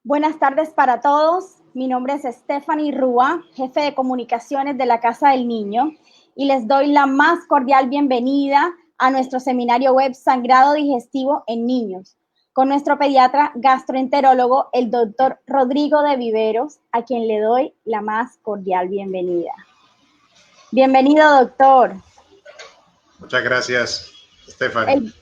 Buenas tardes para todos. Mi nombre es Stephanie Rúa, jefe de comunicaciones de la Casa del Niño, y les doy la más cordial bienvenida a nuestro seminario web Sangrado Digestivo en Niños, con nuestro pediatra gastroenterólogo, el doctor Rodrigo de Viveros, a quien le doy la más cordial bienvenida. Bienvenido, doctor. Muchas gracias, Stephanie.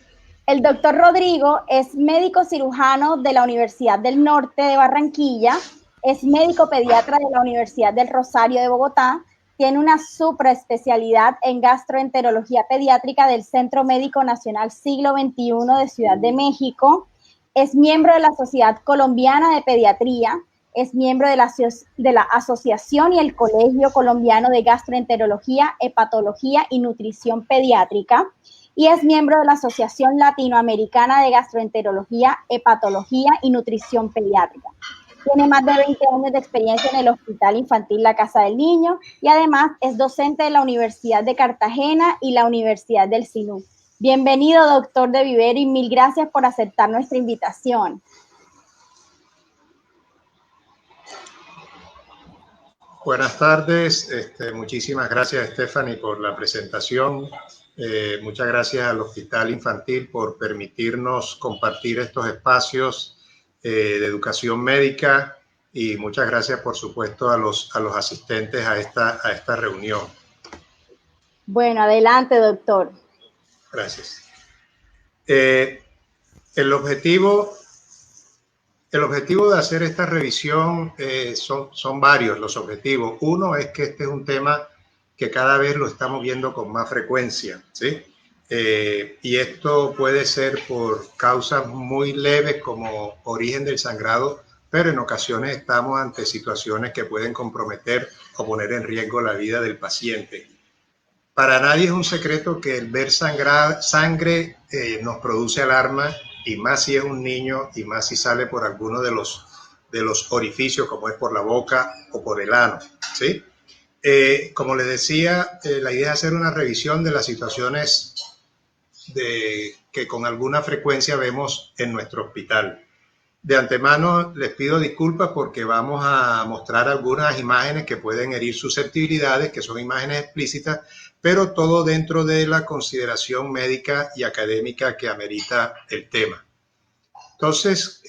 El doctor Rodrigo es médico cirujano de la Universidad del Norte de Barranquilla, es médico pediatra de la Universidad del Rosario de Bogotá, tiene una supraespecialidad en gastroenterología pediátrica del Centro Médico Nacional Siglo XXI de Ciudad de México, es miembro de la Sociedad Colombiana de Pediatría, es miembro de la Asociación y el Colegio Colombiano de Gastroenterología, Hepatología y Nutrición Pediátrica, y es miembro de la Asociación Latinoamericana de Gastroenterología, Hepatología y Nutrición Pediátrica. Tiene más de 20 años de experiencia en el Hospital Infantil La Casa del Niño y además es docente de la Universidad de Cartagena y la Universidad del Sinú. Bienvenido, doctor de Vivero, y mil gracias por aceptar nuestra invitación. Buenas tardes, muchísimas gracias, Stephanie, por la presentación. Muchas gracias al Hospital Infantil por permitirnos compartir estos espacios de educación médica y muchas gracias, por supuesto, a los asistentes a esta reunión. Bueno, adelante, doctor. Gracias. El objetivo de hacer esta revisión son varios los objetivos. Uno es que este es un tema que cada vez lo estamos viendo con más frecuencia, ¿sí? Y esto puede ser por causas muy leves como origen del sangrado, pero en ocasiones estamos ante situaciones que pueden comprometer o poner en riesgo la vida del paciente. Para nadie es un secreto que el ver sangre nos produce alarma, y más si es un niño y más si sale por alguno de los orificios, como es por la boca o por el ano, ¿sí? Como les decía, la idea es hacer una revisión de las situaciones que con alguna frecuencia vemos en nuestro hospital. De antemano les pido disculpas porque vamos a mostrar algunas imágenes que pueden herir susceptibilidades, que son imágenes explícitas, pero todo dentro de la consideración médica y académica que amerita el tema. Entonces,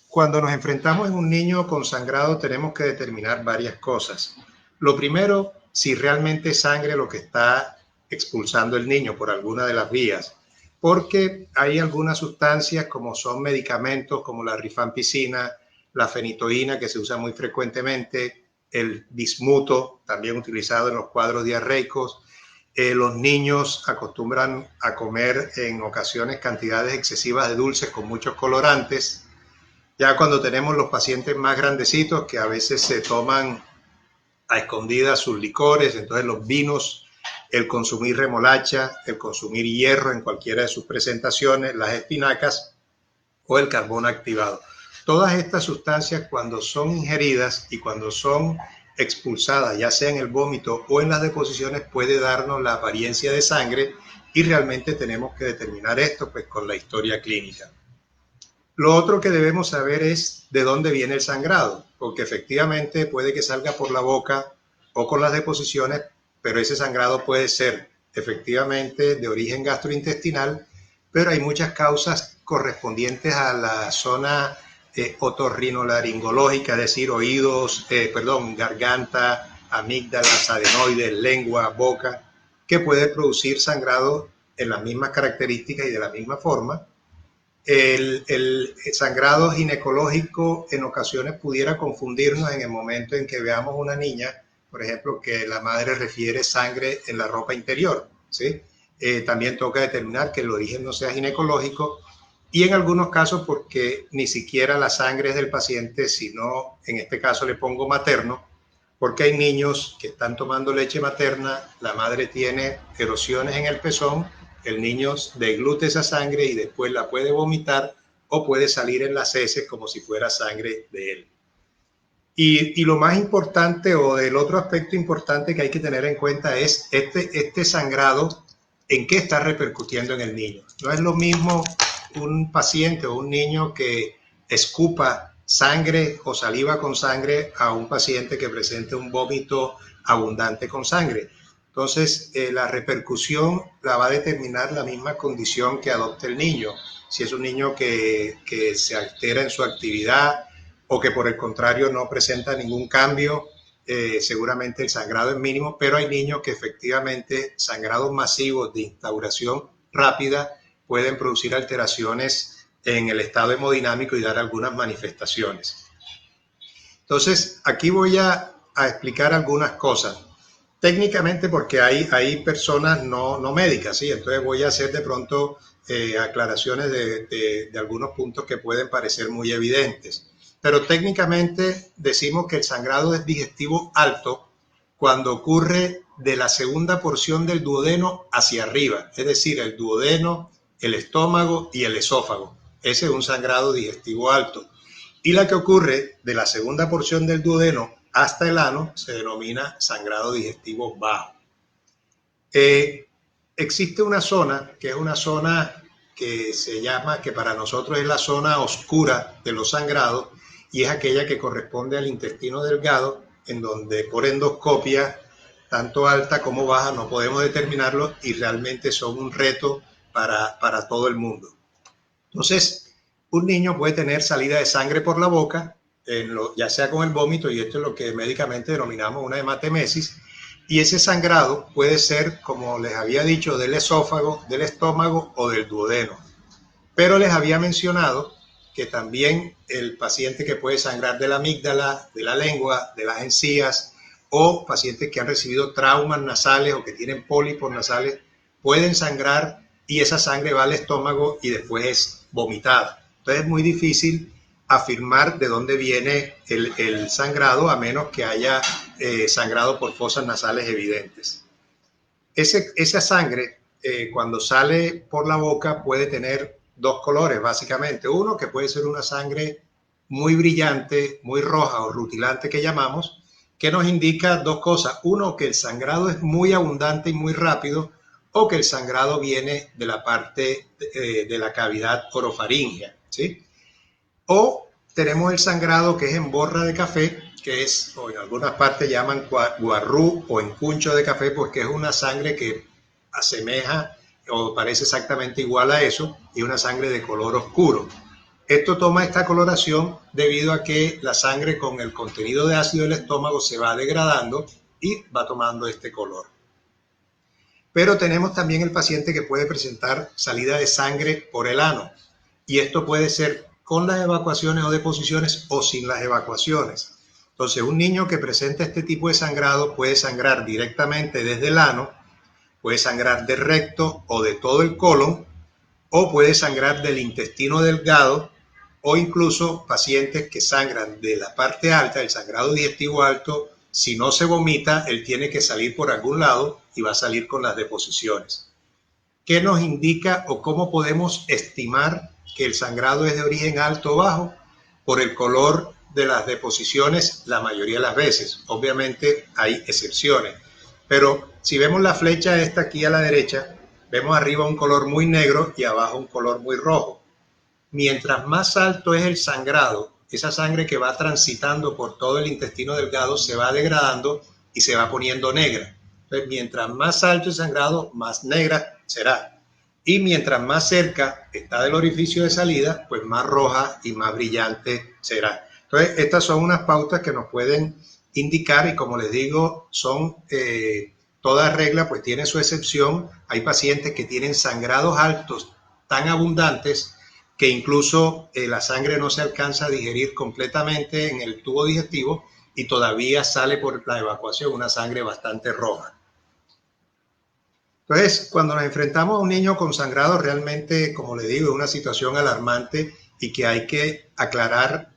cuando nos enfrentamos en un niño con sangrado tenemos que determinar varias cosas. Lo primero, si realmente es sangre lo que está expulsando el niño por alguna de las vías, porque hay algunas sustancias como son medicamentos como la rifampicina, la fenitoína, que se usa muy frecuentemente, el bismuto, también utilizado en los cuadros diarreicos. Los niños acostumbran a comer en ocasiones cantidades excesivas de dulces con muchos colorantes. Ya cuando tenemos los pacientes más grandecitos que a veces se toman a escondidas sus licores, entonces los vinos, el consumir remolacha, el consumir hierro en cualquiera de sus presentaciones, las espinacas o el carbón activado. Todas estas sustancias, cuando son ingeridas y cuando son expulsadas, ya sea en el vómito o en las deposiciones, puede darnos la apariencia de sangre, y realmente tenemos que determinar esto pues con la historia clínica. Lo otro que debemos saber es de dónde viene el sangrado, porque efectivamente puede que salga por la boca o con las deposiciones, pero ese sangrado puede ser efectivamente de origen gastrointestinal, pero hay muchas causas correspondientes a la zona otorrinolaringológica, es decir, oídos, garganta, amígdalas, adenoides, lengua, boca, que puede producir sangrado en las mismas características y de la misma forma. El sangrado ginecológico en ocasiones pudiera confundirnos en el momento en que veamos una niña, por ejemplo, que la madre refiere sangre en la ropa interior, ¿sí? También toca determinar que el origen no sea ginecológico, y en algunos casos porque ni siquiera la sangre es del paciente, sino en este caso le pongo materno, porque hay niños que están tomando leche materna, la madre tiene erosiones en el pezón, el niño deglute esa sangre y después la puede vomitar o puede salir en las heces como si fuera sangre de él. Y lo más importante, o el otro aspecto importante que hay que tener en cuenta, es este sangrado, en qué está repercutiendo en el niño. No es lo mismo un paciente o un niño que escupa sangre o saliva con sangre a un paciente que presente un vómito abundante con sangre. Entonces, la repercusión la va a determinar la misma condición que adopte el niño. Si es un niño que se altera en su actividad o que por el contrario no presenta ningún cambio, seguramente el sangrado es mínimo, pero hay niños que efectivamente sangrados masivos de instauración rápida pueden producir alteraciones en el estado hemodinámico y dar algunas manifestaciones. Entonces, aquí voy a explicar algunas cosas. Técnicamente, porque hay personas no médicas, ¿sí? Entonces voy a hacer de pronto aclaraciones de algunos puntos que pueden parecer muy evidentes. Pero técnicamente decimos que el sangrado es digestivo alto cuando ocurre de la segunda porción del duodeno hacia arriba, es decir, el duodeno, el estómago y el esófago. Ese es un sangrado digestivo alto. Y la que ocurre de la segunda porción del duodeno hasta el ano se denomina sangrado digestivo bajo. Existe una zona que es una zona que se llama, que para nosotros es la zona oscura de los sangrados, y es aquella que corresponde al intestino delgado, en donde por endoscopia, tanto alta como baja, no podemos determinarlo y realmente son un reto para todo el mundo. Entonces, un niño puede tener salida de sangre por la boca, ya sea con el vómito, y esto es lo que médicamente denominamos una hematemesis, y ese sangrado puede ser, como les había dicho, del esófago, del estómago o del duodeno. Pero les había mencionado que también el paciente que puede sangrar de la amígdala, de la lengua, de las encías, o pacientes que han recibido traumas nasales o que tienen pólipos nasales, pueden sangrar y esa sangre va al estómago y después es vomitada. Entonces es muy difícil afirmar de dónde viene el sangrado, a menos que haya sangrado por fosas nasales evidentes. Esa sangre, cuando sale por la boca, puede tener dos colores, básicamente. Uno, que puede ser una sangre muy brillante, muy roja o rutilante que llamamos, que nos indica dos cosas. Uno, que el sangrado es muy abundante y muy rápido, o que el sangrado viene de la parte de la cavidad orofaringea, ¿sí? O tenemos el sangrado que es en borra de café, que es, o en algunas partes llaman guarrú o encuncho de café, porque es una sangre que asemeja o parece exactamente igual a eso, y una sangre de color oscuro. Esto toma esta coloración debido a que la sangre con el contenido de ácido del estómago se va degradando y va tomando este color. Pero tenemos también el paciente que puede presentar salida de sangre por el ano, y esto puede ser con las evacuaciones o deposiciones o sin las evacuaciones. Entonces, un niño que presenta este tipo de sangrado puede sangrar directamente desde el ano, puede sangrar del recto o de todo el colon, o puede sangrar del intestino delgado, o incluso pacientes que sangran de la parte alta, el sangrado digestivo alto. Si no se vomita, él tiene que salir por algún lado y va a salir con las deposiciones. ¿Qué nos indica o cómo podemos estimar que el sangrado es de origen alto o bajo? Por el color de las deposiciones la mayoría de las veces. Obviamente hay excepciones, pero si vemos la flecha esta aquí a la derecha, vemos arriba un color muy negro y abajo un color muy rojo. Mientras más alto es el sangrado, esa sangre que va transitando por todo el intestino delgado se va degradando y se va poniendo negra. Entonces, mientras más alto el sangrado, más negra será. Y mientras más cerca está del orificio de salida, pues más roja y más brillante será. Entonces, estas son unas pautas que nos pueden indicar, y como les digo, son toda regla, pues tiene su excepción. Hay pacientes que tienen sangrados altos tan abundantes que incluso la sangre no se alcanza a digerir completamente en el tubo digestivo y todavía sale por la evacuación una sangre bastante roja. Entonces, cuando nos enfrentamos a un niño con sangrado, realmente, como le digo, es una situación alarmante y que hay que aclarar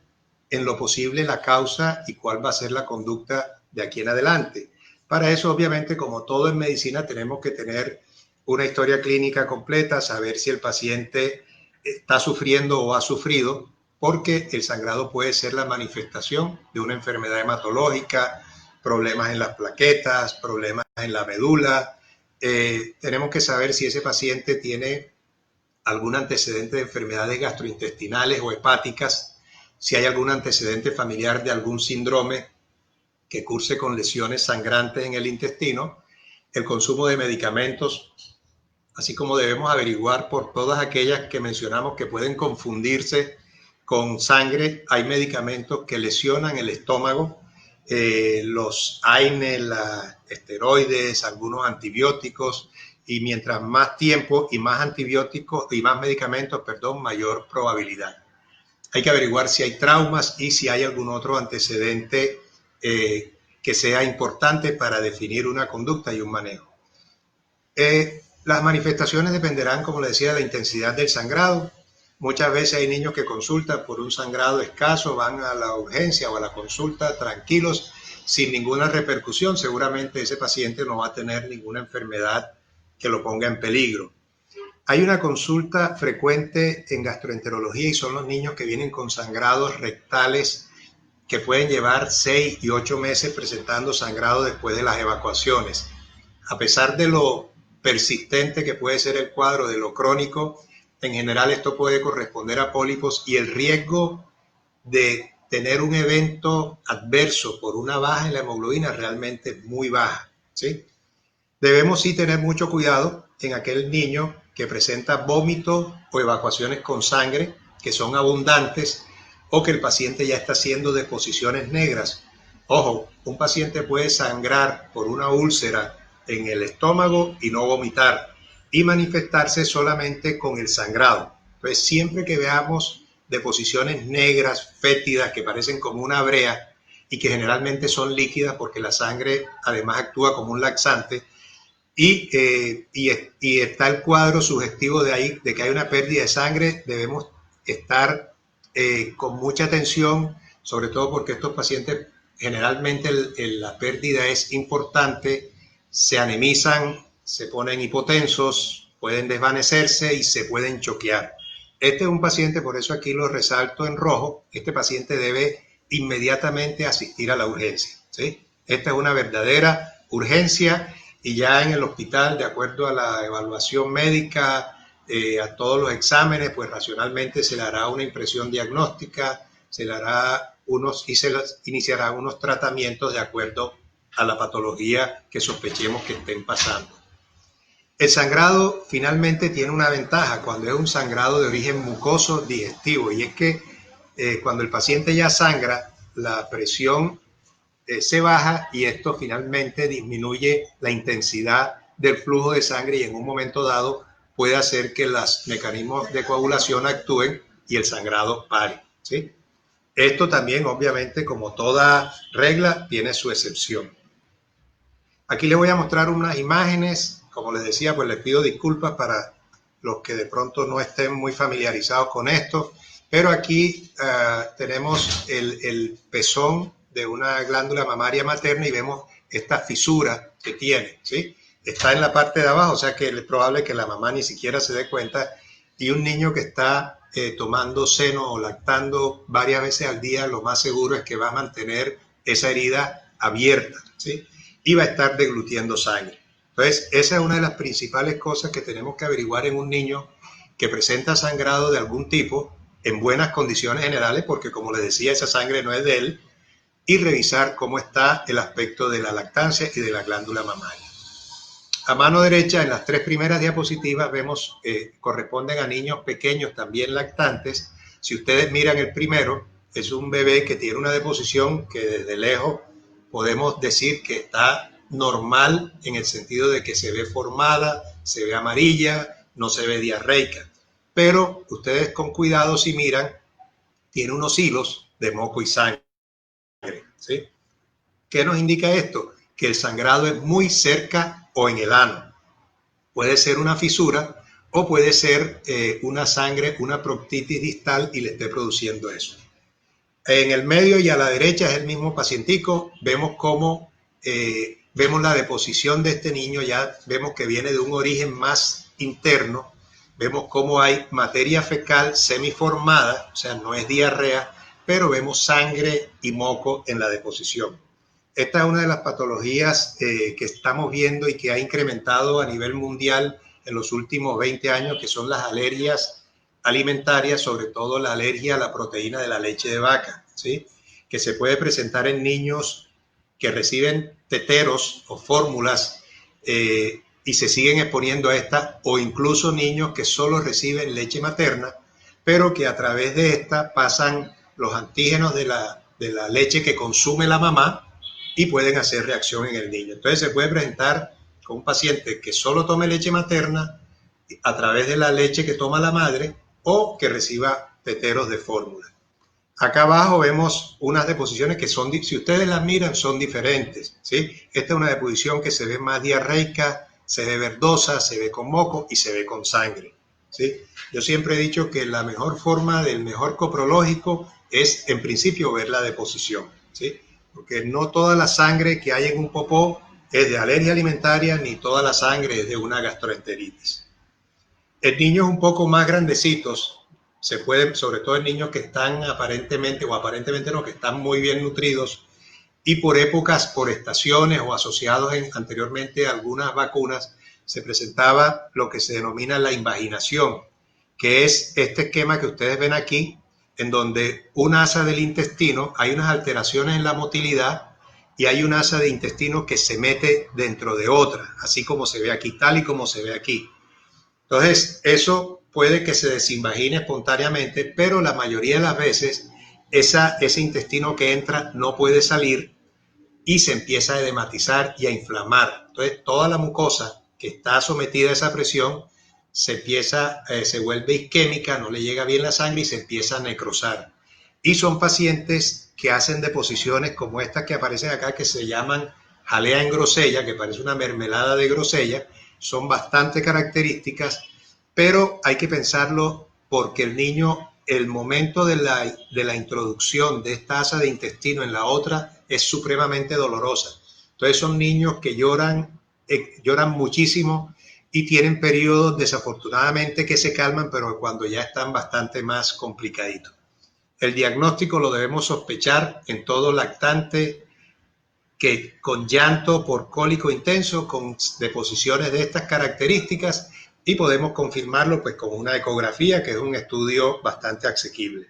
en lo posible la causa y cuál va a ser la conducta de aquí en adelante. Para eso, obviamente, como todo en medicina, tenemos que tener una historia clínica completa, saber si el paciente está sufriendo o ha sufrido, porque el sangrado puede ser la manifestación de una enfermedad hematológica, problemas en las plaquetas, problemas en la medula. Tenemos que saber si ese paciente tiene algún antecedente de enfermedades gastrointestinales o hepáticas, si hay algún antecedente familiar de algún síndrome que curse con lesiones sangrantes en el intestino, el consumo de medicamentos, así como debemos averiguar por todas aquellas que mencionamos que pueden confundirse con sangre. Hay medicamentos que lesionan el estómago, los AINE, los esteroides, algunos antibióticos, y mientras más tiempo y más antibióticos y más medicamentos, perdón, mayor probabilidad. Hay que averiguar si hay traumas y si hay algún otro antecedente que sea importante para definir una conducta y un manejo. Las manifestaciones dependerán, como les decía, de la intensidad del sangrado. Muchas veces hay niños que consultan por un sangrado escaso, van a la urgencia o a la consulta tranquilos, sin ninguna repercusión. Seguramente ese paciente no va a tener ninguna enfermedad que lo ponga en peligro. Hay una consulta frecuente en gastroenterología y son los niños que vienen con sangrados rectales que pueden llevar 6 y 8 meses presentando sangrado después de las evacuaciones. A pesar de lo persistente que puede ser el cuadro, de lo crónico, en general esto puede corresponder a pólipos y el riesgo de tener un evento adverso por una baja en la hemoglobina realmente es muy baja, ¿sí? Debemos sí tener mucho cuidado en aquel niño que presenta vómito o evacuaciones con sangre que son abundantes o que el paciente ya está haciendo deposiciones negras. Ojo, un paciente puede sangrar por una úlcera en el estómago y no vomitar y manifestarse solamente con el sangrado. Entonces, siempre que veamos deposiciones negras, fétidas, que parecen como una brea y que generalmente son líquidas porque la sangre además actúa como un laxante, y está el cuadro sugestivo de que hay una pérdida de sangre, debemos estar con mucha atención, sobre todo porque estos pacientes generalmente la pérdida es importante, se anemizan, se ponen hipotensos, pueden desvanecerse y se pueden choquear. Este es un paciente, por eso aquí lo resalto en rojo, este paciente debe inmediatamente asistir a la urgencia, ¿sí? Esta es una verdadera urgencia. Y ya en el hospital, de acuerdo a la evaluación médica, a todos los exámenes, pues racionalmente se le hará una impresión diagnóstica, se le hará y se iniciará unos tratamientos de acuerdo a la patología que sospechemos que estén pasando. El sangrado finalmente tiene una ventaja cuando es un sangrado de origen mucoso digestivo, y es que cuando el paciente ya sangra, la presión se baja y esto finalmente disminuye la intensidad del flujo de sangre y en un momento dado puede hacer que los mecanismos de coagulación actúen y el sangrado pare, ¿sí? Esto también, obviamente, como toda regla, tiene su excepción. Aquí les voy a mostrar unas imágenes. Como les decía, pues les pido disculpas para los que de pronto no estén muy familiarizados con esto, pero aquí tenemos el pezón de una glándula mamaria materna y vemos esta fisura que tiene, ¿sí? Está en la parte de abajo, o sea que es probable que la mamá ni siquiera se dé cuenta, y un niño que está tomando seno o lactando varias veces al día, lo más seguro es que va a mantener esa herida abierta, ¿sí? Y va a estar deglutiendo sangre. Entonces, esa es una de las principales cosas que tenemos que averiguar en un niño que presenta sangrado de algún tipo en buenas condiciones generales, porque como les decía, esa sangre no es de él, y revisar cómo está el aspecto de la lactancia y de la glándula mamaria. A mano derecha, en las 3 primeras diapositivas, vemos corresponden a niños pequeños también lactantes. Si ustedes miran el primero, es un bebé que tiene una deposición que desde lejos podemos decir que está normal en el sentido de que se ve formada, se ve amarilla, no se ve diarreica. Pero ustedes con cuidado, si miran, tiene unos hilos de moco y sangre, ¿sí? ¿Qué nos indica esto? Que el sangrado es muy cerca o en el ano. Puede ser una fisura o puede ser una sangre, una proctitis distal y le esté produciendo eso. En el medio y a la derecha es el mismo pacientico. Vemos cómo vemos la deposición de este niño, ya vemos que viene de un origen más interno. Vemos cómo hay materia fecal semiformada, o sea, no es diarrea, pero vemos sangre y moco en la deposición. Esta es una de las patologías que estamos viendo y que ha incrementado a nivel mundial en los últimos 20 años, que son las alergias alimentaria, sobre todo la alergia a la proteína de la leche de vaca, ¿sí? Que se puede presentar en niños que reciben teteros o fórmulas y se siguen exponiendo a esta, o incluso niños que solo reciben leche materna, pero que a través de esta pasan los antígenos de la leche que consume la mamá y pueden hacer reacción en el niño. Entonces se puede presentar con un paciente que solo tome leche materna a través de la leche que toma la madre o que reciba teteros de fórmula. Acá abajo vemos unas deposiciones que son, si ustedes las miran, son diferentes, ¿sí? Esta es una deposición que se ve más diarreica, se ve verdosa, se ve con moco y se ve con sangre, ¿sí? Yo siempre he dicho que la mejor forma del mejor coprológico es, en principio, ver la deposición, ¿sí? Porque no toda la sangre que hay en un popó es de alergia alimentaria, ni toda la sangre es de una gastroenteritis. En niños un poco más grandecitos, se puede, sobre todo en niños que están aparentemente no, que están muy bien nutridos y por épocas, por estaciones o asociados anteriormente a algunas vacunas, se presentaba lo que se denomina la invaginación, que es este esquema que ustedes ven aquí, en donde un asa del intestino, hay unas alteraciones en la motilidad y hay un asa de intestino que se mete dentro de otra, así como se ve aquí, tal y como se ve aquí. Entonces, eso puede que se desinvagine espontáneamente, pero la mayoría de las veces ese intestino que entra no puede salir y se empieza a edematizar y a inflamar. Entonces, toda la mucosa que está sometida a esa presión se vuelve isquémica, no le llega bien la sangre y se empieza a necrosar. Y son pacientes que hacen deposiciones como estas que aparecen acá, que se llaman jalea en grosella, que parece una mermelada de grosella. Son bastante características, pero hay que pensarlo porque el niño, el momento de la introducción de esta asa de intestino en la otra es supremamente dolorosa. Entonces son niños que lloran muchísimo y tienen periodos desafortunadamente que se calman, pero cuando ya están bastante más complicaditos. El diagnóstico lo debemos sospechar en todo lactante que con llanto por cólico intenso, con deposiciones de estas características, y podemos confirmarlo pues con una ecografía, que es un estudio bastante asequible.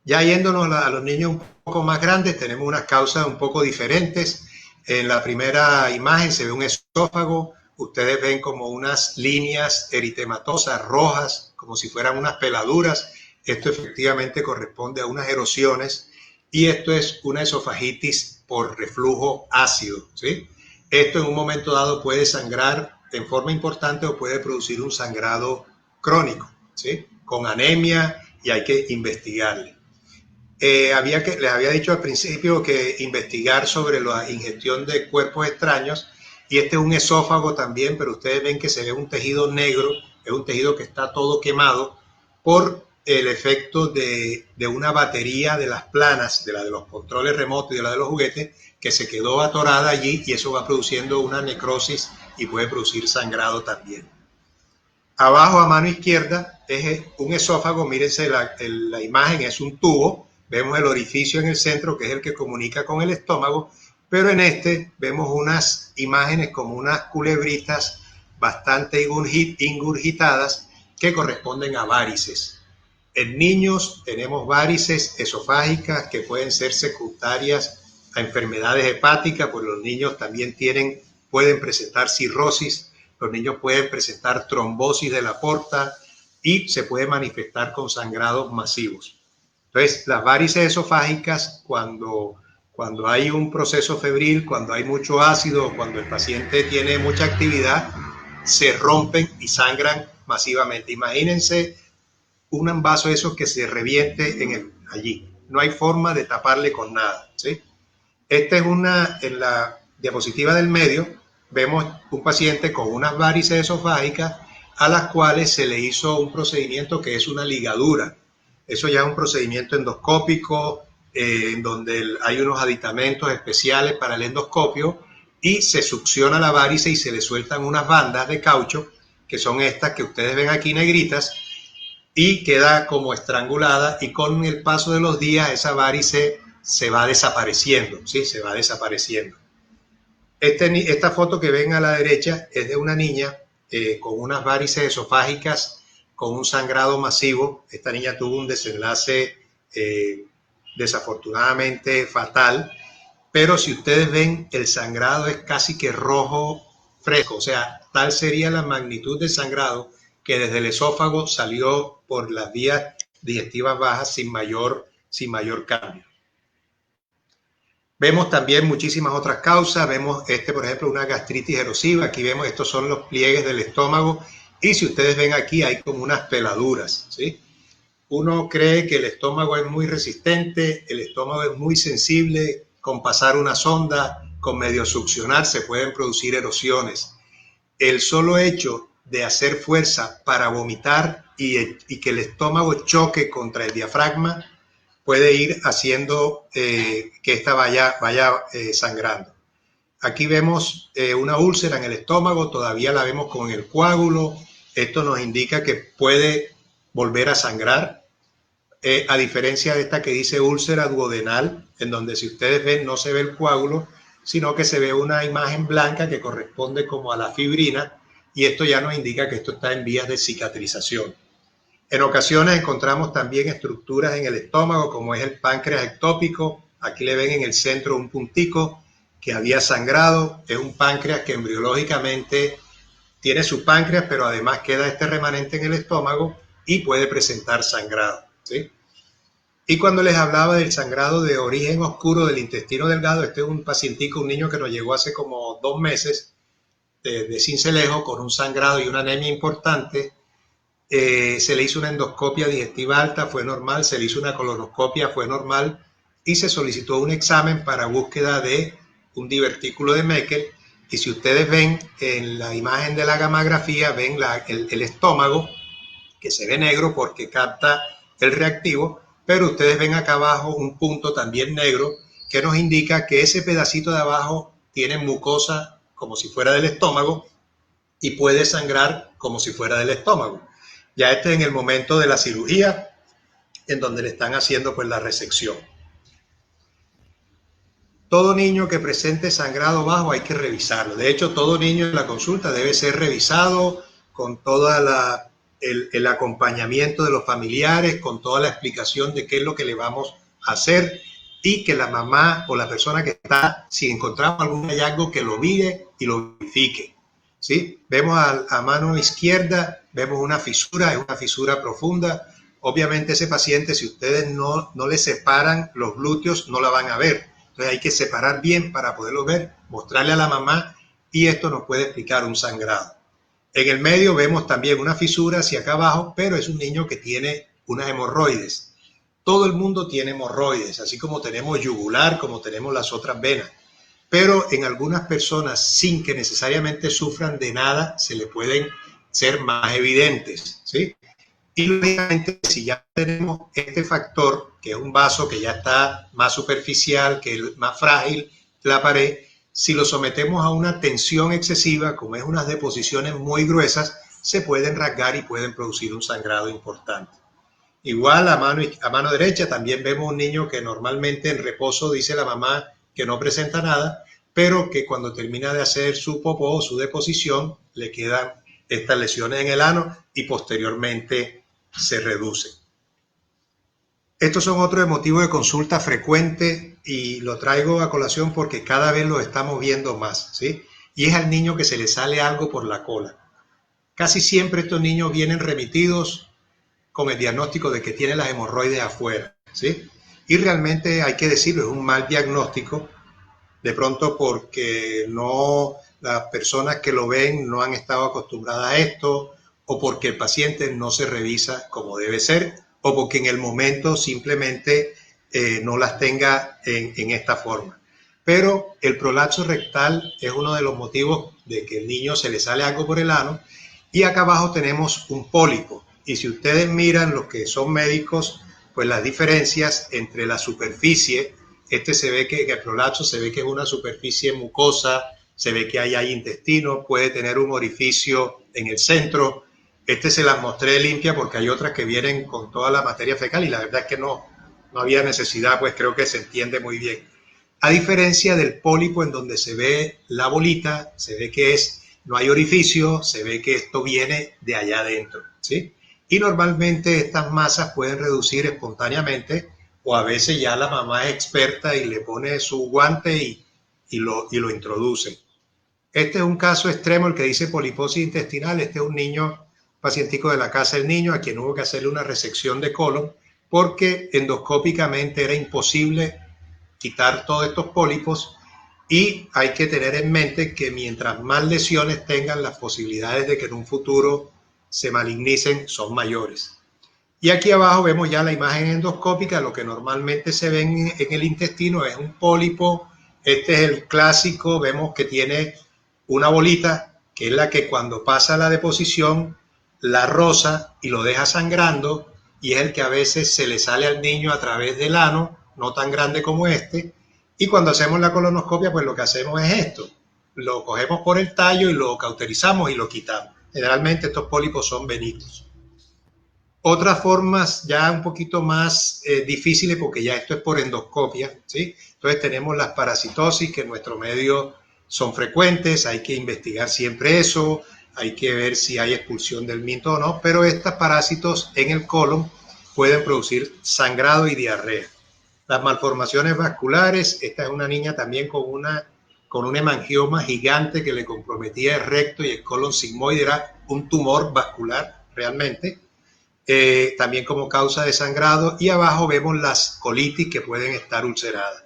Ya yéndonos a los niños un poco más grandes, tenemos unas causas un poco diferentes. En la primera imagen se ve un esófago, ustedes ven como unas líneas eritematosas rojas, como si fueran unas peladuras. Esto efectivamente corresponde a unas erosiones y esto es una esofagitis por reflujo ácido, ¿sí? Esto en un momento dado puede sangrar en forma importante o puede producir un sangrado crónico, ¿sí? Con anemia, y hay que investigarle. Les había dicho al principio que investigar sobre la ingestión de cuerpos extraños, y este es un esófago también, pero ustedes ven que se ve un tejido negro, es un tejido que está todo quemado por el efecto de una batería de las planas, de la de los controles remotos y de la de los juguetes, que se quedó atorada allí, y eso va produciendo una necrosis y puede producir sangrado también. Abajo a mano izquierda es un esófago, mírense la imagen, es un tubo, vemos el orificio en el centro que es el que comunica con el estómago, pero en este vemos unas imágenes como unas culebritas bastante ingurgitadas que corresponden a varices. En niños tenemos varices esofágicas que pueden ser secundarias a enfermedades hepáticas, pues los niños también pueden presentar cirrosis, los niños pueden presentar trombosis de la porta y se puede manifestar con sangrados masivos. Entonces, las varices esofágicas, cuando hay un proceso febril, cuando hay mucho ácido, cuando el paciente tiene mucha actividad, se rompen y sangran masivamente. Imagínense un vaso de esos que se reviente allí. No hay forma de taparle con nada, ¿sí? Esta es en la diapositiva del medio, vemos un paciente con unas varices esofágicas a las cuales se le hizo un procedimiento que es una ligadura. Eso ya es un procedimiento endoscópico, en donde hay unos aditamentos especiales para el endoscopio y se succiona la varice y se le sueltan unas bandas de caucho, que son estas que ustedes ven aquí negritas, y queda como estrangulada, y con el paso de los días esa varice se va desapareciendo, ¿sí? Se va desapareciendo. Esta foto que ven a la derecha es de una niña con unas varices esofágicas con un sangrado masivo. Esta niña tuvo un desenlace desafortunadamente fatal, pero si ustedes ven, el sangrado es casi que rojo fresco, o sea, tal sería la magnitud del sangrado que desde el esófago salió por las vías digestivas bajas sin mayor cambio. Vemos también muchísimas otras causas. Vemos por ejemplo, una gastritis erosiva. Aquí vemos, estos son los pliegues del estómago. Y si ustedes ven aquí, hay como unas peladuras, ¿sí? Uno cree que el estómago es muy resistente, el estómago es muy sensible. Con pasar una sonda, con medio succionar, se pueden producir erosiones. El solo hecho de hacer fuerza para vomitar y que el estómago choque contra el diafragma puede ir haciendo que esta vaya sangrando. Aquí vemos una úlcera en el estómago, todavía la vemos con el coágulo. Esto nos indica que puede volver a sangrar, a diferencia de esta que dice úlcera duodenal, en donde si ustedes ven no se ve el coágulo, sino que se ve una imagen blanca que corresponde como a la fibrina, y esto ya nos indica que esto está en vías de cicatrización. En ocasiones encontramos también estructuras en el estómago, como es el páncreas ectópico. Aquí le ven en el centro un puntico que había sangrado. Es un páncreas que embriológicamente tiene su páncreas, pero además queda este remanente en el estómago y puede presentar sangrado, ¿sí? Y cuando les hablaba del sangrado de origen oscuro del intestino delgado, este es un pacientico, un niño que nos llegó hace como 2 meses de Sincelejo con un sangrado y una anemia importante. Se le hizo una endoscopia digestiva alta, fue normal. Se le hizo una colonoscopia, fue normal. Y se solicitó un examen para búsqueda de un divertículo de Meckel. Y si ustedes ven en la imagen de la gamografía, ven el estómago, que se ve negro porque capta el reactivo, pero ustedes ven acá abajo un punto también negro que nos indica que ese pedacito de abajo tiene mucosa como si fuera del estómago y puede sangrar como si fuera del estómago. Ya este es en el momento de la cirugía, en donde le están haciendo pues la resección. Todo niño que presente sangrado bajo hay que revisarlo. De hecho, todo niño en la consulta debe ser revisado con todo el acompañamiento de los familiares, con toda la explicación de qué es lo que le vamos a hacer, y que la mamá o la persona que está, si encontramos algún hallazgo, que lo mire y lo verifique, ¿sí? Vemos a mano izquierda, vemos una fisura, es una fisura profunda. Obviamente ese paciente, si ustedes no le separan los glúteos, no la van a ver. Entonces hay que separar bien para poderlo ver, mostrarle a la mamá, y esto nos puede explicar un sangrado. En el medio vemos también una fisura hacia acá abajo, pero es un niño que tiene unas hemorroides. Todo el mundo tiene hemorroides, así como tenemos yugular, como tenemos las otras venas. Pero en algunas personas, sin que necesariamente sufran de nada, se le pueden ser más evidentes, ¿sí? Y lógicamente, si ya tenemos este factor, que es un vaso que ya está más superficial, que es más frágil, la pared, si lo sometemos a una tensión excesiva, como es unas deposiciones muy gruesas, se pueden rasgar y pueden producir un sangrado importante. Igual a mano derecha también vemos un niño que normalmente en reposo dice la mamá que no presenta nada, pero que cuando termina de hacer su popó o su deposición le quedan estas lesiones en el ano y posteriormente se reducen. Estos son otros motivos de consulta frecuente y lo traigo a colación porque cada vez lo estamos viendo más, ¿sí? Y es al niño que se le sale algo por la cola. Casi siempre estos niños vienen remitidos con el diagnóstico de que tiene las hemorroides afuera, ¿sí? Y realmente hay que decirlo, es un mal diagnóstico, de pronto porque las personas que lo ven no han estado acostumbradas a esto, o porque el paciente no se revisa como debe ser, o porque en el momento simplemente no las tenga en esta forma. Pero el prolapso rectal es uno de los motivos de que el niño se le sale algo por el ano, y acá abajo tenemos un pólipo. Y si ustedes miran, los que son médicos, pues las diferencias entre la superficie, se ve que el prolapso se ve que es una superficie mucosa, se ve que ahí hay intestino, puede tener un orificio en el centro. Se las mostré limpia porque hay otras que vienen con toda la materia fecal y la verdad es que no había necesidad, pues creo que se entiende muy bien. A diferencia del pólipo, en donde se ve la bolita, se ve que no hay orificio, se ve que esto viene de allá adentro, ¿sí? y normalmente estas masas pueden reducir espontáneamente o a veces ya la mamá es experta y le pone su guante y lo introduce. Este es un caso extremo, el que dice poliposis intestinal. Este es un niño, pacientico de la casa del niño, a quien hubo que hacerle una resección de colon porque endoscópicamente era imposible quitar todos estos pólipos, y hay que tener en mente que mientras más lesiones tengan, las posibilidades de que en un futuro se malignicen son mayores. Y aquí abajo vemos ya la imagen endoscópica. Lo que normalmente se ve en el intestino es un pólipo. Este es el clásico, vemos que tiene una bolita, que es la que cuando pasa la deposición la roza y lo deja sangrando, y es el que a veces se le sale al niño a través del ano, no tan grande como este. Y cuando hacemos la colonoscopia, pues lo que hacemos es esto: lo cogemos por el tallo y lo cauterizamos y lo quitamos. Generalmente estos pólipos son benignos. Otras formas ya un poquito más difíciles, porque ya esto es por endoscopia, ¿sí? Entonces tenemos las parasitosis, que en nuestro medio son frecuentes, hay que investigar siempre eso, hay que ver si hay expulsión del mito o no, pero estos parásitos en el colon pueden producir sangrado y diarrea. Las malformaciones vasculares, esta es una niña también con un hemangioma gigante que le comprometía el recto y el colon sigmoide, era un tumor vascular realmente. También como causa de sangrado, y abajo vemos las colitis que pueden estar ulceradas.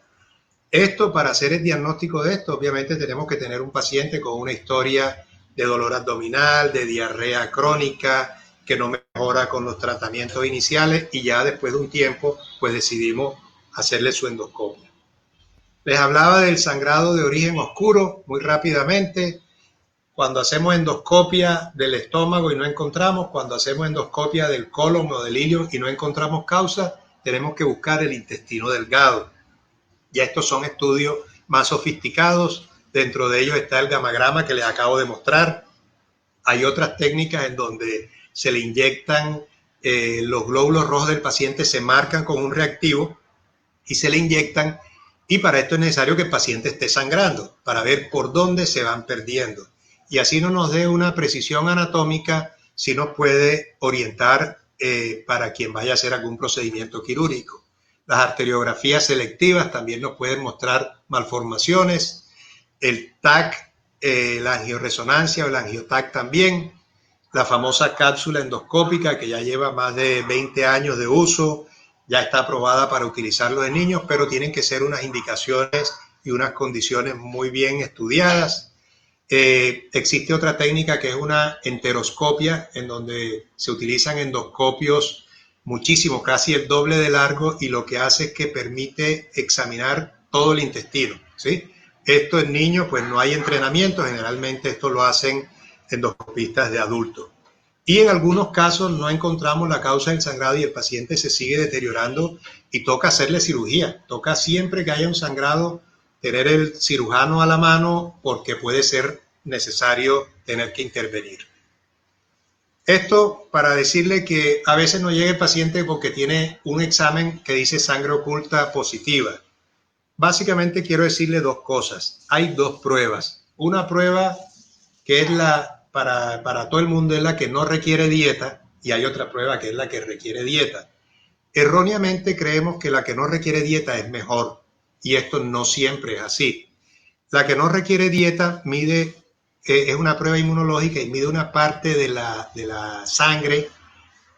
Esto, para hacer el diagnóstico de esto, obviamente tenemos que tener un paciente con una historia de dolor abdominal, de diarrea crónica, que no mejora con los tratamientos iniciales, y ya después de un tiempo pues decidimos hacerle su endoscopia. Les hablaba del sangrado de origen oscuro muy rápidamente. Cuando hacemos endoscopia del estómago y no encontramos, cuando hacemos endoscopia del colon o del ilio y no encontramos causa, tenemos que buscar el intestino delgado. Ya estos son estudios más sofisticados. Dentro de ellos está el gamagrama que les acabo de mostrar. Hay otras técnicas en donde se le inyectan los glóbulos rojos del paciente, se marcan con un reactivo y se le inyectan, y para esto es necesario que el paciente esté sangrando para ver por dónde se van perdiendo. Y así no nos dé una precisión anatómica, sí nos puede orientar para quien vaya a hacer algún procedimiento quirúrgico. Las arteriografías selectivas también nos pueden mostrar malformaciones. El TAC, la angioresonancia o el angioTAC también. La famosa cápsula endoscópica, que ya lleva más de 20 años de uso, ya está aprobada para utilizarlo en niños, pero tienen que ser unas indicaciones y unas condiciones muy bien estudiadas. Existe otra técnica que es una enteroscopia, en donde se utilizan endoscopios muchísimo, casi el doble de largo, y lo que hace es que permite examinar todo el intestino, ¿sí? Esto en niños pues no hay entrenamiento, generalmente esto lo hacen endoscopistas de adultos. Y en algunos casos no encontramos la causa del sangrado y el paciente se sigue deteriorando y toca hacerle cirugía. Toca, siempre que haya un sangrado, tener el cirujano a la mano, porque puede ser necesario tener que intervenir. Esto para decirle que a veces no llega el paciente porque tiene un examen que dice sangre oculta positiva. Básicamente quiero decirle dos cosas. Hay dos pruebas. Una prueba que es para todo el mundo, es la que no requiere dieta, y hay otra prueba que es la que requiere dieta. Erróneamente creemos que la que no requiere dieta es mejor, y esto no siempre es así. La que no requiere dieta mide, es una prueba inmunológica y mide una parte de la sangre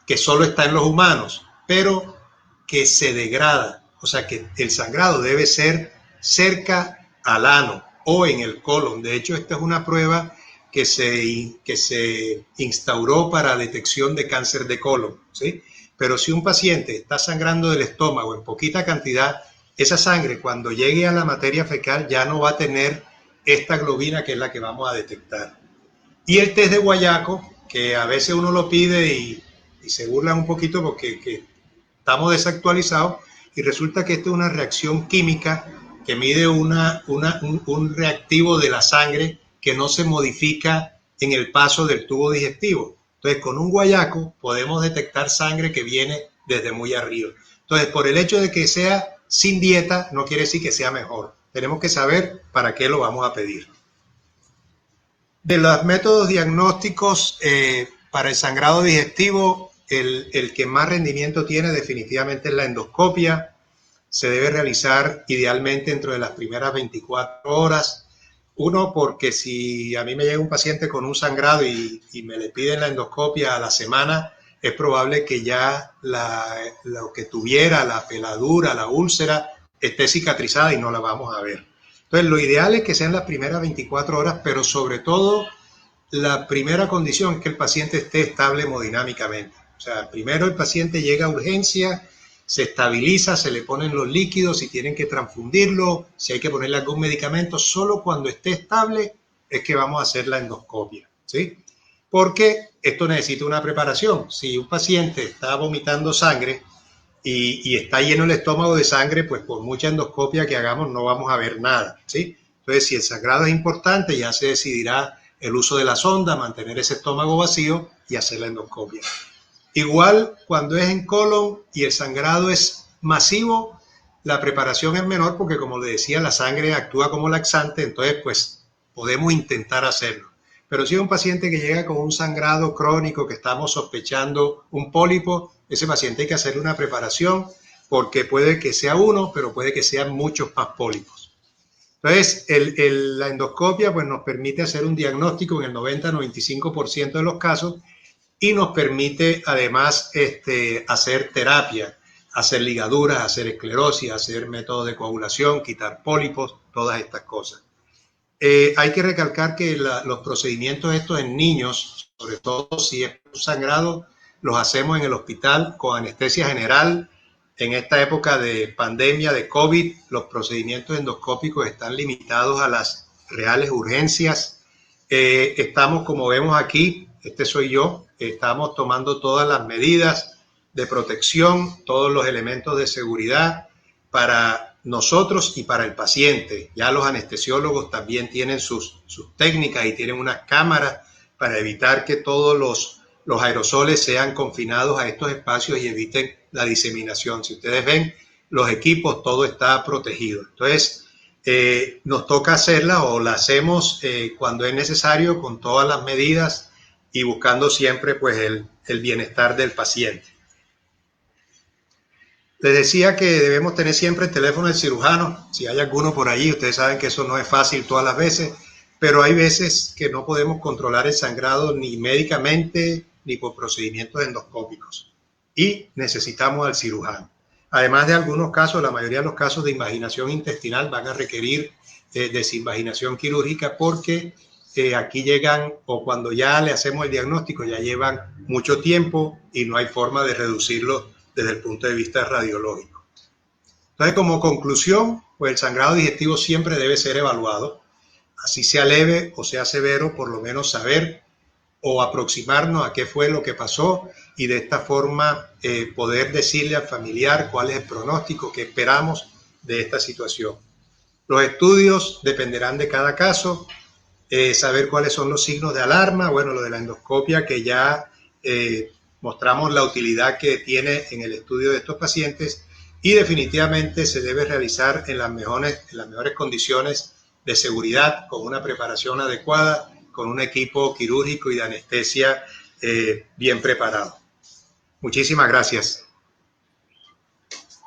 que solo está en los humanos, pero que se degrada. O sea que el sangrado debe ser cerca al ano o en el colon. De hecho, esta es una prueba que se instauró para detección de cáncer de colon, ¿sí? Pero si un paciente está sangrando del estómago en poquita cantidad, esa sangre cuando llegue a la materia fecal ya no va a tener esta globina, que es la que vamos a detectar. Y el test de guayaco, que a veces uno lo pide y se burlan un poquito porque estamos desactualizados, y resulta que esto es una reacción química que mide un reactivo de la sangre que no se modifica en el paso del tubo digestivo. Entonces, con un guayaco podemos detectar sangre que viene desde muy arriba. Entonces, por el hecho de que sea sin dieta, no quiere decir que sea mejor. Tenemos que saber para qué lo vamos a pedir. De los métodos diagnósticos para el sangrado digestivo, el que más rendimiento tiene definitivamente es la endoscopia. Se debe realizar idealmente dentro de las primeras 24 horas. Uno, porque si a mí me llega un paciente con un sangrado y me le piden la endoscopia a la semana, es probable que ya lo que tuviera, la peladura, la úlcera, esté cicatrizada y no la vamos a ver. Entonces, lo ideal es que sean las primeras 24 horas, pero sobre todo, la primera condición es que el paciente esté estable hemodinámicamente. O sea, primero el paciente llega a urgencia, se estabiliza, se le ponen los líquidos, si tienen que transfundirlo, si hay que ponerle algún medicamento, solo cuando esté estable es que vamos a hacer la endoscopia, ¿sí? Porque esto necesita una preparación. Si un paciente está vomitando sangre y está lleno el estómago de sangre, pues por mucha endoscopia que hagamos no vamos a ver nada, ¿sí? Entonces, si el sangrado es importante, ya se decidirá el uso de la sonda, mantener ese estómago vacío y hacer la endoscopia. Igual, cuando es en colon y el sangrado es masivo, la preparación es menor porque, como le decía, la sangre actúa como laxante, entonces pues podemos intentar hacerlo. Pero si es un paciente que llega con un sangrado crónico, que estamos sospechando un pólipo, ese paciente hay que hacerle una preparación porque puede que sea uno, pero puede que sean muchos más pólipos. Entonces, la endoscopia pues, nos permite hacer un diagnóstico en el 90-95% de los casos y nos permite además hacer terapia, hacer ligaduras, hacer esclerosis, hacer métodos de coagulación, quitar pólipos, todas estas cosas. Hay que recalcar que los procedimientos estos en niños, sobre todo si es un sangrado, los hacemos en el hospital con anestesia general. En esta época de pandemia de COVID, los procedimientos endoscópicos están limitados a las reales urgencias. Estamos, como vemos aquí, este soy yo, estamos tomando todas las medidas de protección, todos los elementos de seguridad para nosotros y para el paciente. Ya los anestesiólogos también tienen sus técnicas y tienen unas cámaras para evitar que todos los aerosoles sean confinados a estos espacios y eviten la diseminación. Si ustedes ven los equipos, todo está protegido. Entonces, nos toca hacerla o la hacemos cuando es necesario con todas las medidas y buscando siempre pues el bienestar del paciente. Les decía que debemos tener siempre el teléfono del cirujano. Si hay alguno por allí, ustedes saben que eso no es fácil todas las veces, pero hay veces que no podemos controlar el sangrado ni médicamente ni por procedimientos endoscópicos y necesitamos al cirujano. Además de algunos casos, la mayoría de los casos de invaginación intestinal van a requerir desinvaginación quirúrgica porque aquí llegan, o cuando ya le hacemos el diagnóstico, ya llevan mucho tiempo y no hay forma de reducirlo desde el punto de vista radiológico. Entonces, como conclusión, pues el sangrado digestivo siempre debe ser evaluado, así sea leve o sea severo, por lo menos saber o aproximarnos a qué fue lo que pasó y de esta forma poder decirle al familiar cuál es el pronóstico que esperamos de esta situación. Los estudios dependerán de cada caso, saber cuáles son los signos de alarma, bueno, lo de la endoscopia que ya mostramos la utilidad que tiene en el estudio de estos pacientes y definitivamente se debe realizar en las mejores condiciones de seguridad, con una preparación adecuada, con un equipo quirúrgico y de anestesia bien preparado. Muchísimas gracias.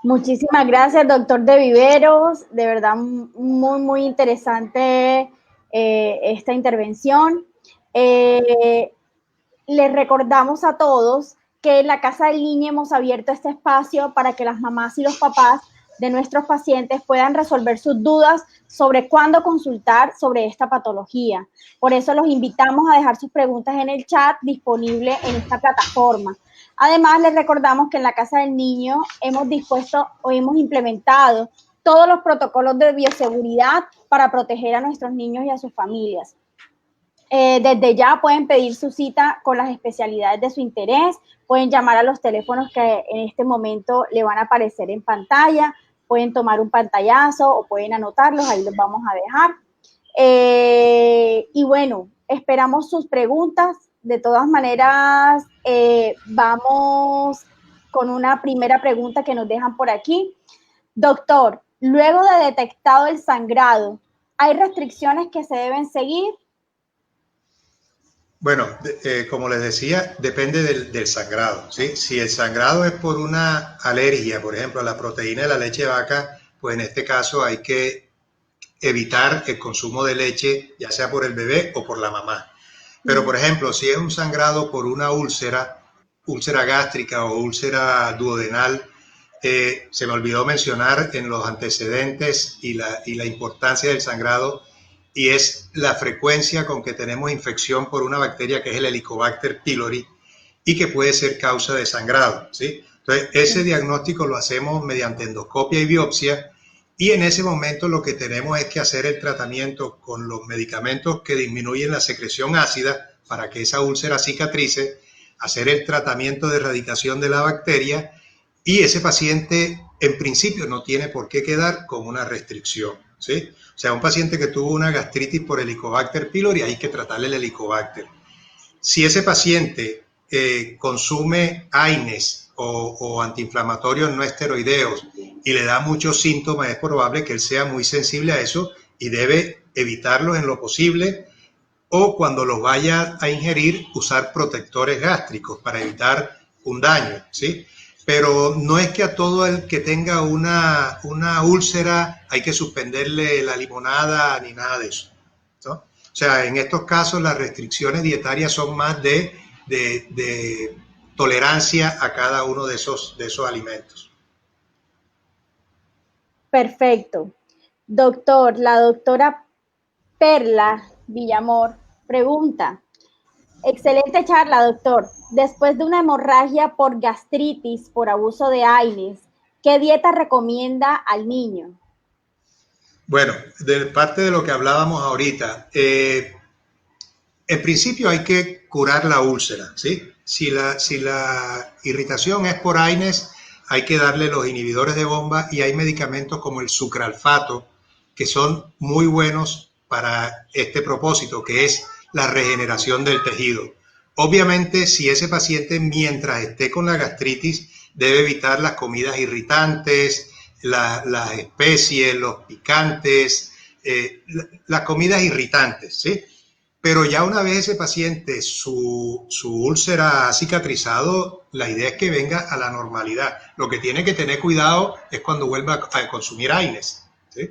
Muchísimas gracias, doctor de Viveros. De verdad, muy, muy interesante esta intervención. Les recordamos a todos que en la Casa del Niño hemos abierto este espacio para que las mamás y los papás de nuestros pacientes puedan resolver sus dudas sobre cuándo consultar sobre esta patología. Por eso los invitamos a dejar sus preguntas en el chat disponible en esta plataforma. Además, les recordamos que en la Casa del Niño hemos dispuesto o hemos implementado todos los protocolos de bioseguridad para proteger a nuestros niños y a sus familias. Desde ya pueden pedir su cita con las especialidades de su interés, pueden llamar a los teléfonos que en este momento le van a aparecer en pantalla, pueden tomar un pantallazo o pueden anotarlos, ahí los vamos a dejar. Y bueno, esperamos sus preguntas. De todas maneras, vamos con una primera pregunta que nos dejan por aquí. Doctor, luego de detectado el sangrado, ¿hay restricciones que se deben seguir? Bueno, como les decía, depende del sangrado, ¿sí? Si el sangrado es por una alergia, por ejemplo, a la proteína de la leche de vaca, pues en este caso hay que evitar el consumo de leche, ya sea por el bebé o por la mamá. Pero, por ejemplo, si es un sangrado por una úlcera gástrica o úlcera duodenal, se me olvidó mencionar en los antecedentes y la importancia del sangrado, y es la frecuencia con que tenemos infección por una bacteria que es el Helicobacter pylori y que puede ser causa de sangrado, ¿sí? Entonces, ese diagnóstico lo hacemos mediante endoscopia y biopsia, y en ese momento lo que tenemos es que hacer el tratamiento con los medicamentos que disminuyen la secreción ácida para que esa úlcera cicatrice, hacer el tratamiento de erradicación de la bacteria, y ese paciente en principio no tiene por qué quedar con una restricción, ¿sí? O sea, un paciente que tuvo una gastritis por Helicobacter pylori, hay que tratarle el Helicobacter. Si ese paciente consume AINES o antiinflamatorios no esteroideos y le da muchos síntomas, es probable que él sea muy sensible a eso y debe evitarlos en lo posible, o cuando los vaya a ingerir, usar protectores gástricos para evitar un daño, ¿sí? Pero no es que a todo el que tenga una úlcera hay que suspenderle la limonada ni nada de eso, ¿no? O sea, en estos casos las restricciones dietarias son más de tolerancia a cada uno de esos alimentos. Perfecto. Doctor, la doctora Perla Villamor pregunta, excelente charla, doctor. Después de una hemorragia por gastritis, por abuso de AINES, ¿qué dieta recomienda al niño? Bueno, de parte de lo que hablábamos ahorita, en principio hay que curar la úlcera, ¿sí? Si la irritación es por AINES, hay que darle los inhibidores de bomba, y hay medicamentos como el sucralfato que son muy buenos para este propósito, que es la regeneración del tejido. Obviamente, si ese paciente mientras esté con la gastritis debe evitar las comidas irritantes, las especies, los picantes, las comidas irritantes, ¿sí? Pero ya una vez ese paciente, su úlcera ha cicatrizado, la idea es que venga a la normalidad. Lo que tiene que tener cuidado es cuando vuelva a consumir AINES, ¿sí?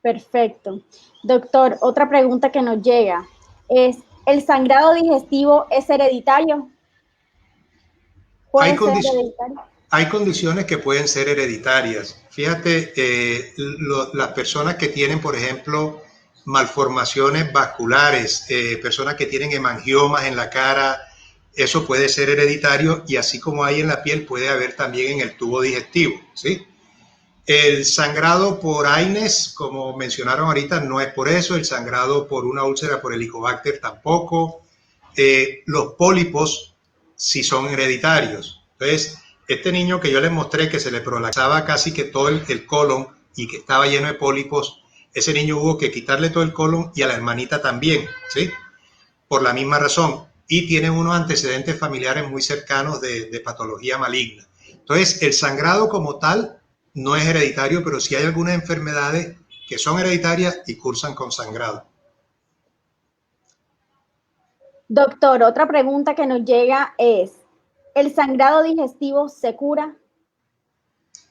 Perfecto. Doctor, otra pregunta que nos llega es, ¿el sangrado digestivo es hereditario? Hay, ¿Puede ser hereditario? hay condiciones que pueden ser hereditarias. Fíjate, las personas que tienen, por ejemplo, malformaciones vasculares, personas que tienen hemangiomas en la cara, eso puede ser hereditario, y así como hay en la piel, puede haber también en el tubo digestivo, ¿sí? El sangrado por AINES, como mencionaron ahorita, no es por eso. El sangrado por una úlcera por Helicobacter tampoco. Los pólipos sí son hereditarios. Entonces, este niño que yo les mostré que se le prolapsaba casi que todo el colon y que estaba lleno de pólipos, ese niño hubo que quitarle todo el colon, y a la hermanita también, ¿sí? Por la misma razón. Y tienen unos antecedentes familiares muy cercanos de patología maligna. Entonces, el sangrado como tal no es hereditario, pero sí hay algunas enfermedades que son hereditarias y cursan con sangrado. Doctor, otra pregunta que nos llega es, ¿el sangrado digestivo se cura?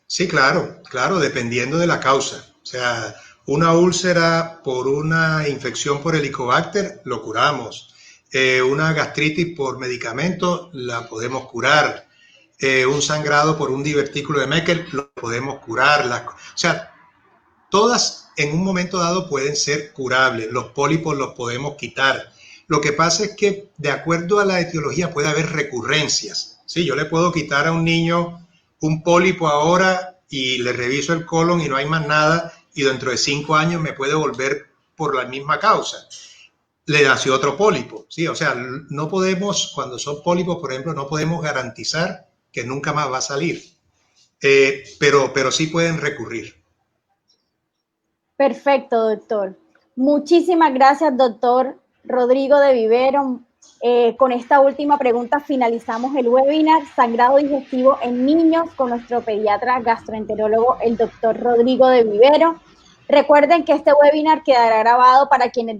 Sí, claro, claro, dependiendo de la causa. O sea, una úlcera por una infección por Helicobacter, lo curamos. Una gastritis por medicamento, la podemos curar. Un sangrado por un divertículo de Meckel, lo podemos curar. O sea, todas en un momento dado pueden ser curables. Los pólipos los podemos quitar. Lo que pasa es que, de acuerdo a la etiología, puede haber recurrencias. ¿Sí? Yo le puedo quitar a un niño un pólipo ahora y le reviso el colon y no hay más nada, y dentro de 5 años me puede volver por la misma causa. Le nació otro pólipo, ¿sí? O sea, no podemos, cuando son pólipos, por ejemplo, no podemos garantizar que nunca más va a salir, pero sí pueden recurrir. Perfecto, doctor. Muchísimas gracias, doctor Rodrigo de Vivero. Con esta última pregunta finalizamos el webinar Sangrado digestivo en niños con nuestro pediatra gastroenterólogo, el doctor Rodrigo de Vivero. Recuerden que este webinar quedará grabado para quienes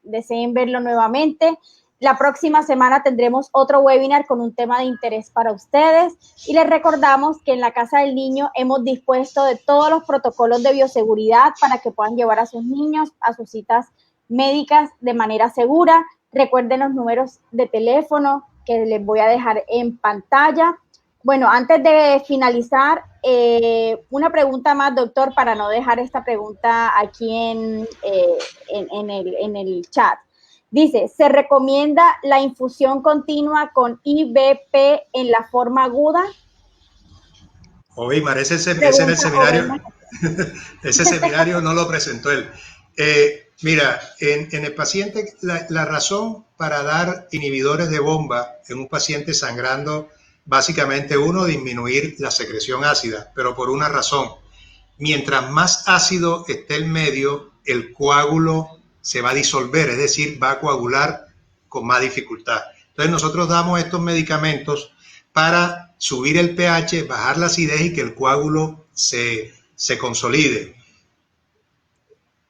deseen verlo nuevamente. La próxima semana tendremos otro webinar con un tema de interés para ustedes y les recordamos que en la Casa del Niño hemos dispuesto de todos los protocolos de bioseguridad para que puedan llevar a sus niños a sus citas médicas de manera segura. Recuerden los números de teléfono que les voy a dejar en pantalla. Bueno, antes de finalizar, una pregunta más, doctor, para no dejar esta pregunta aquí en el chat. Dice, ¿se recomienda la infusión continua con IVP en la forma aguda? Weimar, ese era el seminario. Ese seminario no lo presentó él. Mira, en el paciente, la razón para dar inhibidores de bomba en un paciente sangrando, básicamente uno, disminuir la secreción ácida, pero por una razón. Mientras más ácido esté el medio, el coágulo se va a disolver, es decir, va a coagular con más dificultad. Entonces nosotros damos estos medicamentos para subir el pH, bajar la acidez y que el coágulo se consolide.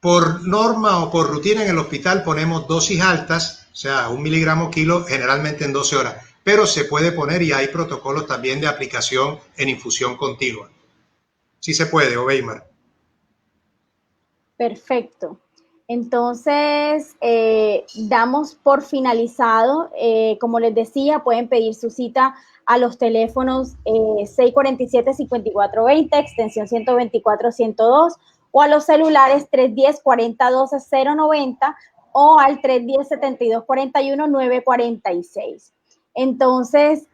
Por norma o por rutina en el hospital ponemos dosis altas, o sea, 1 miligramo kilo, generalmente en 12 horas, pero se puede poner y hay protocolos también de aplicación en infusión continua. Sí se puede, Weimar. Perfecto. Entonces, damos por finalizado. Como les decía, pueden pedir su cita a los teléfonos 647-5420, extensión 124-102, o a los celulares 310-4012-090 o al 310-7241-946. Entonces,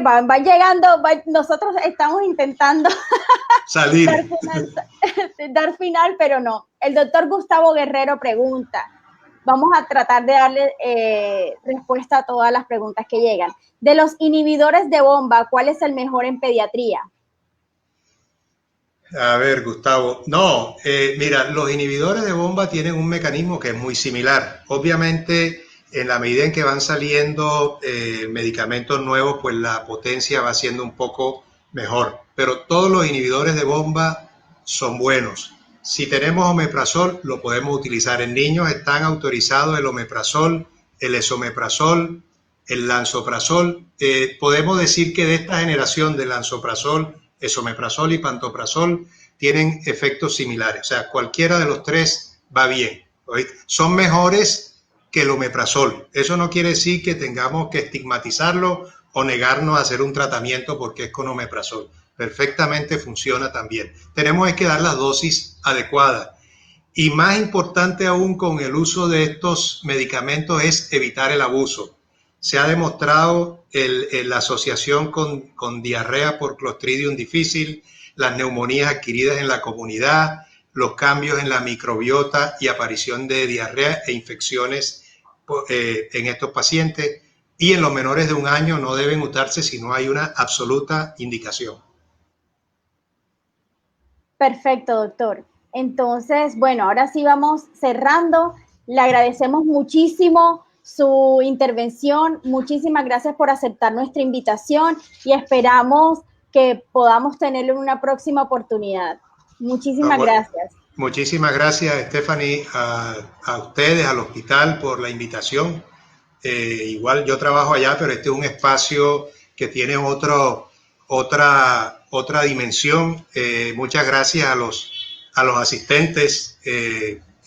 van llegando, nosotros estamos intentando salir. dar final, pero no. El doctor Gustavo Guerrero pregunta, vamos a tratar de darle respuesta a todas las preguntas que llegan. De los inhibidores de bomba, ¿cuál es el mejor en pediatría? A ver, Gustavo. No, mira, los inhibidores de bomba tienen un mecanismo que es muy similar. Obviamente, en la medida en que van saliendo medicamentos nuevos, pues la potencia va siendo un poco mejor. Pero todos los inhibidores de bomba son buenos. Si tenemos omeprazol, lo podemos utilizar. En niños están autorizados el omeprazol, el esomeprazol, el lansoprazol. Podemos decir que de esta generación de lansoprazol, esomeprazol y pantoprazol tienen efectos similares. O sea, cualquiera de los tres va bien. ¿Oíste? Son mejores que el omeprazol. Eso no quiere decir que tengamos que estigmatizarlo o negarnos a hacer un tratamiento porque es con omeprazol. Perfectamente funciona también. Tenemos que dar las dosis adecuadas. Y más importante aún con el uso de estos medicamentos es evitar el abuso. Se ha demostrado la asociación con diarrea por Clostridium difficile, las neumonías adquiridas en la comunidad, los cambios en la microbiota y aparición de diarrea e infecciones en estos pacientes. Y en los menores de 1 año no deben usarse si no hay una absoluta indicación. Perfecto, doctor. Entonces, bueno, ahora sí vamos cerrando. Le agradecemos muchísimo su intervención. Muchísimas gracias por aceptar nuestra invitación y esperamos que podamos tenerlo en una próxima oportunidad. Muchísimas gracias. Muchísimas gracias, Stephanie, a ustedes, al hospital, por la invitación. Igual yo trabajo allá, pero este es un espacio que tiene otra dimensión. Muchas gracias a los asistentes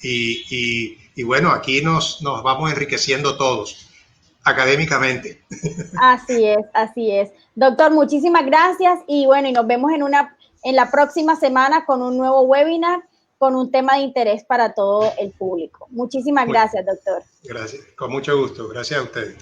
y bueno, aquí nos vamos enriqueciendo todos académicamente. Así es, así es. Doctor, muchísimas gracias y bueno, y nos vemos en la próxima semana con un nuevo webinar con un tema de interés para todo el público. Muchísimas gracias, doctor. Gracias, con mucho gusto. Gracias a ustedes.